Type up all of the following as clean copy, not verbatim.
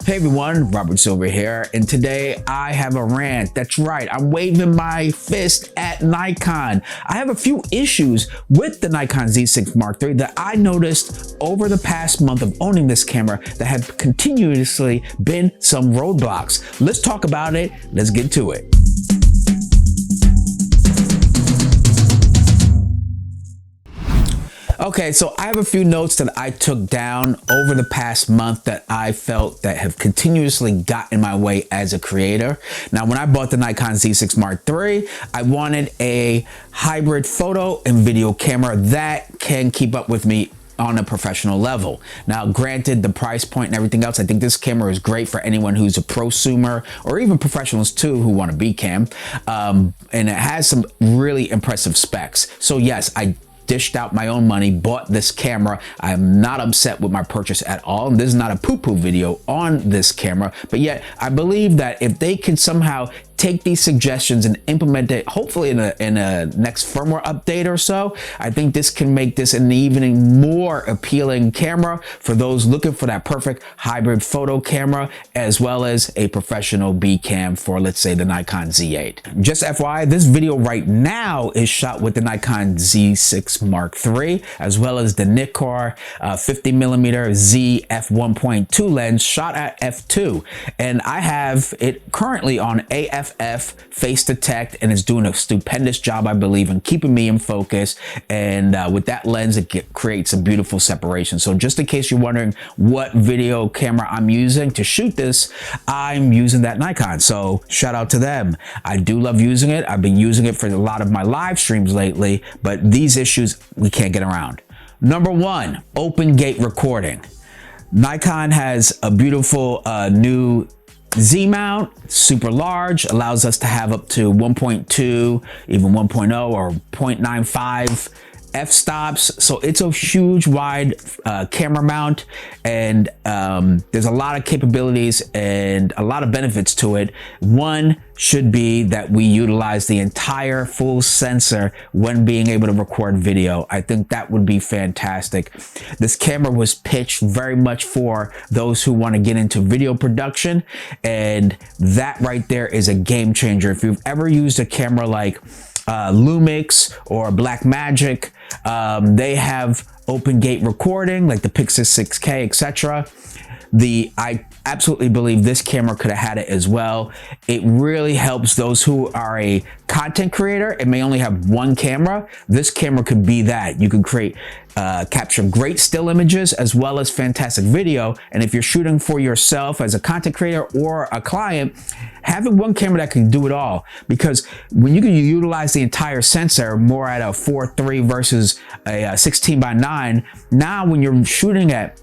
Hey everyone, Robert Silver here, and today I have a rant. That's right, I'm waving my fist at Nikon. I have a few issues with the Nikon Z6 Mark III that I noticed over the past month of owning this camera that have continuously been some roadblocks. Let's talk about it. Let's get to it. Okay, so I have a few notes that I took down over the past month that I felt that have continuously got in my way as a creator. Now, when I bought the Nikon Z6 Mark III, I wanted a hybrid photo and video camera that can keep up with me on a professional level. Now, granted, the price point and everything else, I think this camera is great for anyone who's a prosumer or even professionals too who want a B cam. And it has some really impressive specs. So yes, I dished out my own money, bought this camera. I am not upset with my purchase at all. And this is not a poo-poo video on this camera, but yet I believe that if they can somehow take these suggestions and implement it, hopefully in a next firmware update or so, I think this can make this an even more appealing camera for those looking for that perfect hybrid photo camera, as well as a professional B cam for, let's say, the Nikon Z8. Just FYI, this video right now is shot with the Nikon Z6 Mark III, as well as the Nikon 50mm Z f1.2 lens shot at f2. And I have it currently on AF face detect, and it's doing a stupendous job, I believe, in keeping me in focus. And with that lens, it creates a beautiful separation. So just in case you're wondering what video camera I'm using to shoot this, I'm using that Nikon. So shout out to them. I do love using it. I've been using it for a lot of my live streams lately, but these issues we can't get around. Number one, open gate recording. Nikon has a beautiful new Z mount, super large, allows us to have up to 1.2, even 1.0 or 0.95 f-stops. So it's a huge wide camera mount, and there's a lot of capabilities and a lot of benefits to it. One should be that we utilize the entire full sensor when being able to record video. I think that would be fantastic. This camera was pitched very much for those who want to get into video production, and that right there is a game changer. If you've ever used a camera like Lumix or Blackmagic, they have open gate recording like the Pixel 6K, etc. I absolutely believe this camera could have had it as well. It really helps those who are a content creator and may only have one camera. This camera could be that. You could capture great still images as well as fantastic video. And if you're shooting for yourself as a content creator or a client, having one camera that can do it all, because when you can utilize the entire sensor more at a 4:3 versus a 16:9, now when you're shooting at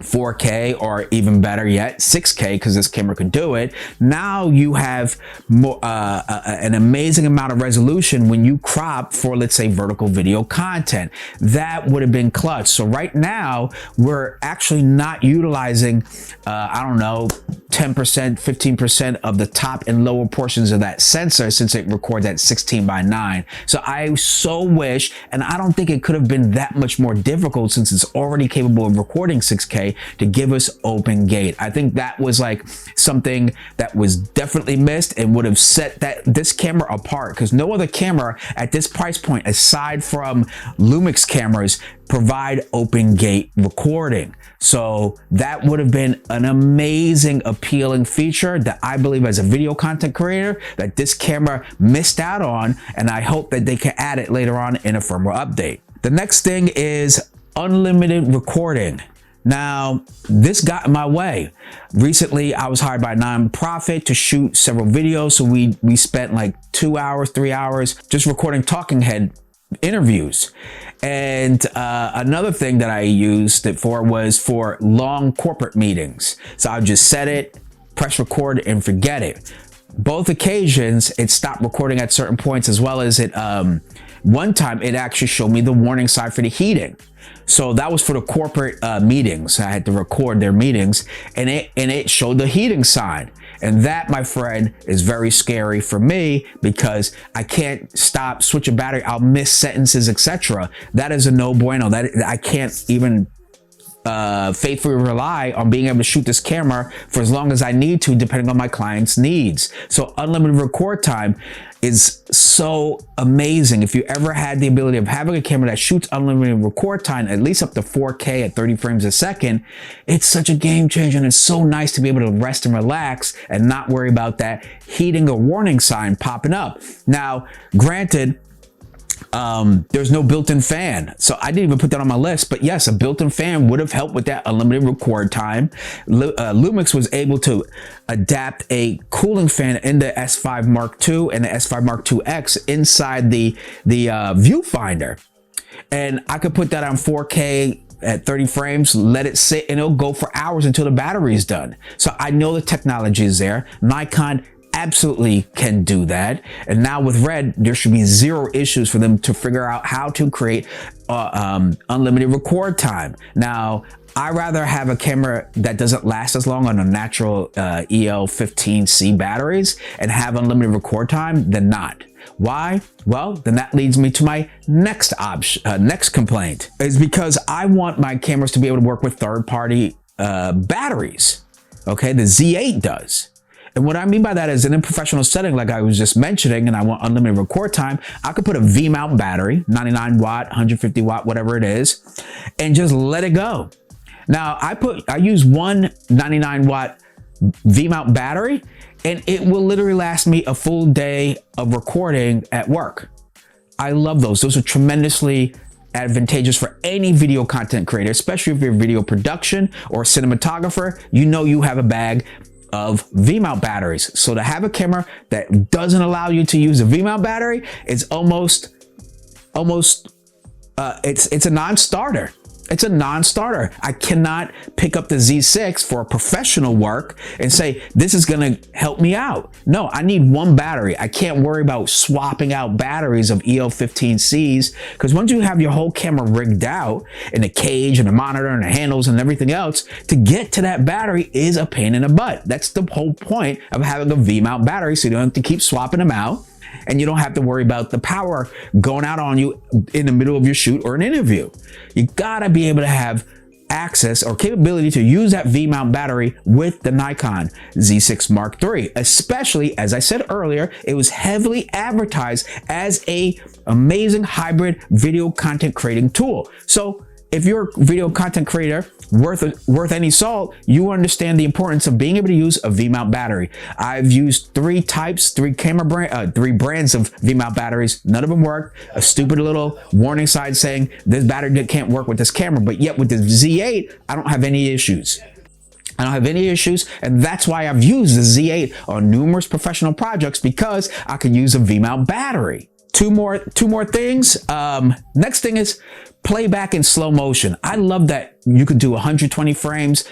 4K or even better yet 6K, because this camera can do it, now you have more, an amazing amount of resolution when you crop for, let's say, vertical video content. That would have been clutch. So right now we're actually not utilizing I don't know, 10%, 15% of the top and lower portions of that sensor, since it records at 16:9. So I so wish, and I don't think it could have been that much more difficult since it's already capable of recording 6K, to give us open gate. I think that was like something that was definitely missed and would have set this camera apart, because no other camera at this price point aside from Lumix cameras provide open gate recording. So that would have been an amazing, appealing feature that I believe as a video content creator that this camera missed out on, and I hope that they can add it later on in a firmware update. The next thing is unlimited recording. Now, this got in my way. Recently, I was hired by a nonprofit to shoot several videos. So we spent like 2 hours, 3 hours just recording talking head interviews. And another thing that I used it for was for long corporate meetings. So I would just set it, press record, and forget it. Both occasions, it stopped recording at certain points, as well as it one time it actually showed me the warning sign for the heating. So that was for the corporate meetings. I had to record their meetings, and it showed the heating sign. And that, my friend, is very scary for me, because I can't stop, switch a battery, I'll miss sentences, etc. That is a no bueno. That I can't even faithfully rely on being able to shoot this camera for as long as I need to, depending on my client's needs. So unlimited record time is so amazing. If you ever had the ability of having a camera that shoots unlimited record time, at least up to 4K at 30 frames a second, it's such a game changer, and it's so nice to be able to rest and relax and not worry about that heating or warning sign popping up. Now, granted, there's no built-in fan, so I didn't even put that on my list, but yes, a built-in fan would have helped with that unlimited record time. Lumix was able to adapt a cooling fan in the S5 Mark II and the S5 Mark II-X inside the viewfinder, and I could put that on 4K at 30 frames, let it sit, and it'll go for hours until the battery is done. So I know the technology is there. Nikon absolutely can do that, and now with Red, there should be zero issues for them to figure out how to create unlimited record time. Now, I rather have a camera that doesn't last as long on a natural EL15C batteries and have unlimited record time than not. Why? Well, then that leads me to my next complaint, is because I want my cameras to be able to work with third-party batteries. Okay, the Z8 does. And what I mean by that is, in a professional setting, like I was just mentioning, and I want unlimited record time, I could put a V-mount battery, 99 watt, 150 watt, whatever it is, and just let it go. Now, I use one 99 watt V-mount battery, and it will literally last me a full day of recording at work. I love those. Those are tremendously advantageous for any video content creator, especially if you're a video production or cinematographer. You know you have a bag of V-mount batteries. So to have a camera that doesn't allow you to use a V-mount battery, it's it's a non-starter. It's a non-starter. I cannot pick up the Z6 for professional work and say, this is gonna help me out. No, I need one battery. I can't worry about swapping out batteries of EL15Cs, because once you have your whole camera rigged out in a cage and a monitor and the handles and everything else, to get to that battery is a pain in the butt. That's the whole point of having a V-mount battery, so you don't have to keep swapping them out, and you don't have to worry about the power going out on you in the middle of your shoot or an interview. You gotta be able to have access or capability to use that V-mount battery with the Nikon Z6 Mark III. Especially, as I said earlier, it was heavily advertised as a amazing hybrid video content creating tool. So if you're a video content creator worth any salt, you understand the importance of being able to use a V-mount battery. I've used three brands of V-mount batteries. None of them worked. A stupid little warning sign saying this battery can't work with this camera, but yet with the Z8, I don't have any issues. I don't have any issues, and that's why I've used the Z8 on numerous professional projects, because I can use a V-mount battery. Two more things. Next thing is playback in slow motion. I love that you could do 120 frames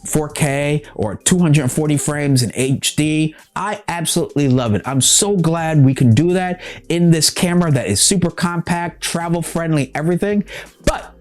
4K or 240 frames in HD. I absolutely love it. I'm so glad we can do that in this camera that is super compact, travel friendly, everything. But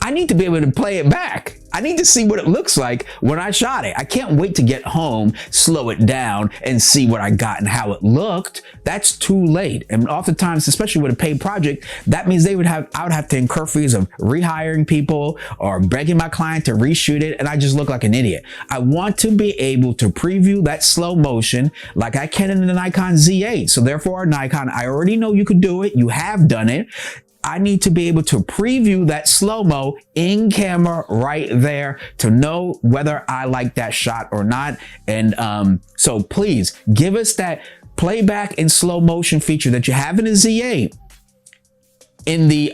I need to be able to play it back. I need to see what it looks like when I shot it. I can't wait to get home, slow it down, and see what I got and how it looked. That's too late. And oftentimes, especially with a paid project, that means I would have to incur fees of rehiring people or begging my client to reshoot it, and I just look like an idiot. I want to be able to preview that slow motion like I can in the Nikon Z8. So therefore, Nikon, I already know you could do it. You have done it. I need to be able to preview that slow-mo in camera right there to know whether I like that shot or not. And so please give us that playback in slow motion feature that you have in the Z8 in the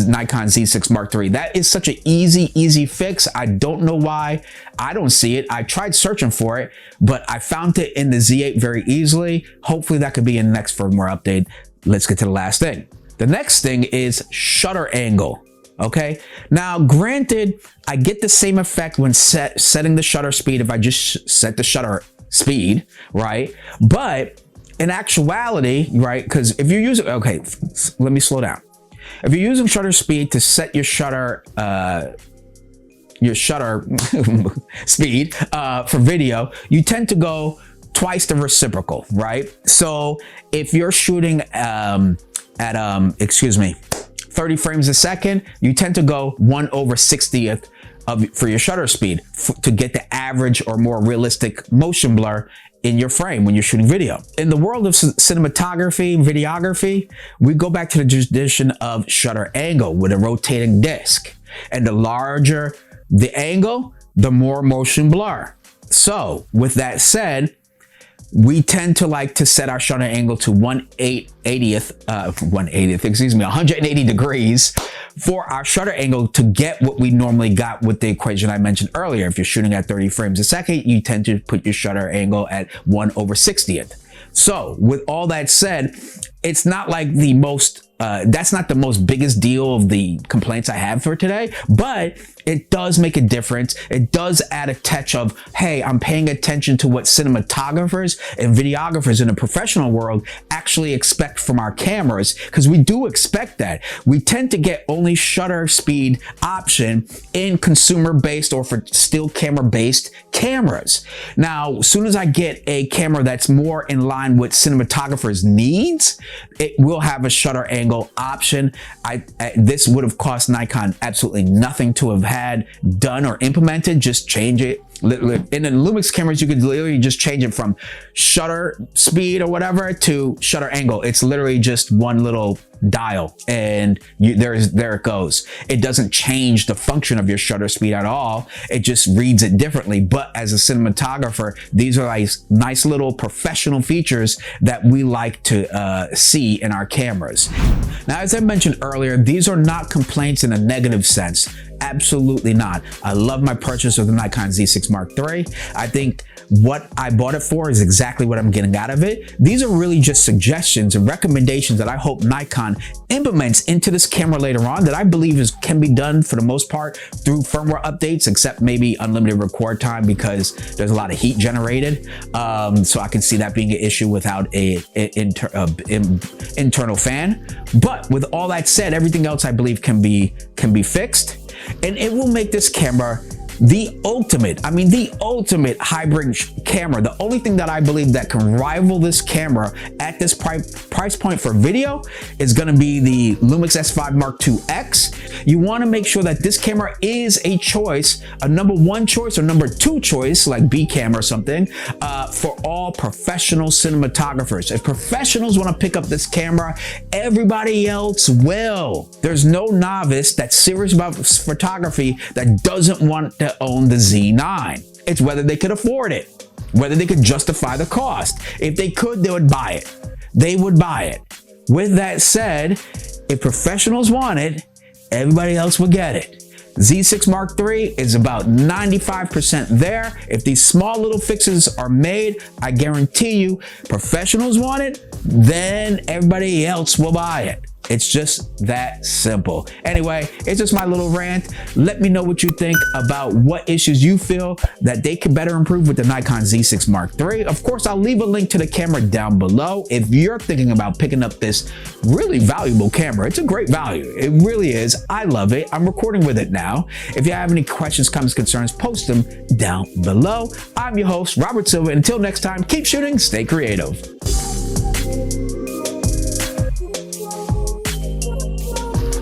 Nikon Z6 Mark III. That is such an easy fix. I don't know why I don't see it. I tried searching for it, but I found it in the Z8 very easily. Hopefully that could be in the next firmware update. Let's get to the last thing. The next thing is shutter angle. Okay, now granted, I get the same effect when setting the shutter speed if I just set the shutter speed, right? But in actuality, right, because if you're using, okay, let me slow down. If you're using shutter speed to set your shutter speed for video, you tend to go twice the reciprocal, right? So if you're shooting at 30 frames a second, you tend to go 1/60th for your shutter speed to get the average or more realistic motion blur in your frame when you're shooting video. In the world of cinematography, videography, we go back to the tradition of shutter angle with a rotating disc. And the larger the angle, the more motion blur. So with that said, we tend to like to set our shutter angle to 180 degrees for our shutter angle to get what we normally got with the equation I mentioned earlier. If you're shooting at 30 frames a second, you tend to put your shutter angle at 1/60th. So with all that said, it's not like the most, that's not the most biggest deal of the complaints I have for today, but it does make a difference. It does add a touch of, hey, I'm paying attention to what cinematographers and videographers in the professional world actually expect from our cameras, because we do expect that. We tend to get only shutter speed option in consumer-based or for still camera-based cameras. Now, as soon as I get a camera that's more in line with cinematographers' needs, it will have a shutter angle option. This would have cost Nikon absolutely nothing to have had done or implemented. Just change it. In the Lumix cameras, you could literally just change it from shutter speed or whatever to shutter angle. It's literally just one little dial, and there it goes. It doesn't change the function of your shutter speed at all. It just reads it differently. But as a cinematographer, these are like nice little professional features that we like to see in our cameras. Now, as I mentioned earlier, these are not complaints in a negative sense. Absolutely not. I love my purchase of the Nikon Z6 Mark III. I think what I bought it for is exactly what I'm getting out of it. These are really just suggestions and recommendations that I hope Nikon implements into this camera later on, that I believe can be done for the most part through firmware updates, except maybe unlimited record time, because there's a lot of heat generated. So I can see that being an issue without internal fan. But with all that said, everything else I believe can be fixed. And it will make this camera the ultimate hybrid camera. The only thing that I believe that can rival this camera at this price point for video is going to be the Lumix S5 Mark II X. You want to make sure that this camera is a choice, a number one choice or number two choice, like B cam or something, for all professional cinematographers. If professionals want to pick up this camera, everybody else will. There's no novice that's serious about photography that doesn't want to own the Z9. It's whether they could afford it, whether they could justify the cost. If they could, they would buy it. They would buy it. With that said, if professionals want it, everybody else will get it. Z6 Mark III is about 95% there. If these small little fixes are made, I guarantee you, professionals want it, then everybody else will buy it. It's just that simple. Anyway, it's just my little rant. Let me know what you think about what issues you feel that they could better improve with the Nikon Z6 Mark III. Of course, I'll leave a link to the camera down below. If you're thinking about picking up this really valuable camera, it's a great value. It really is. I love it. I'm recording with it now. If you have any questions, comments, concerns, post them down below. I'm your host, Robert Silver. Until next time, keep shooting, stay creative.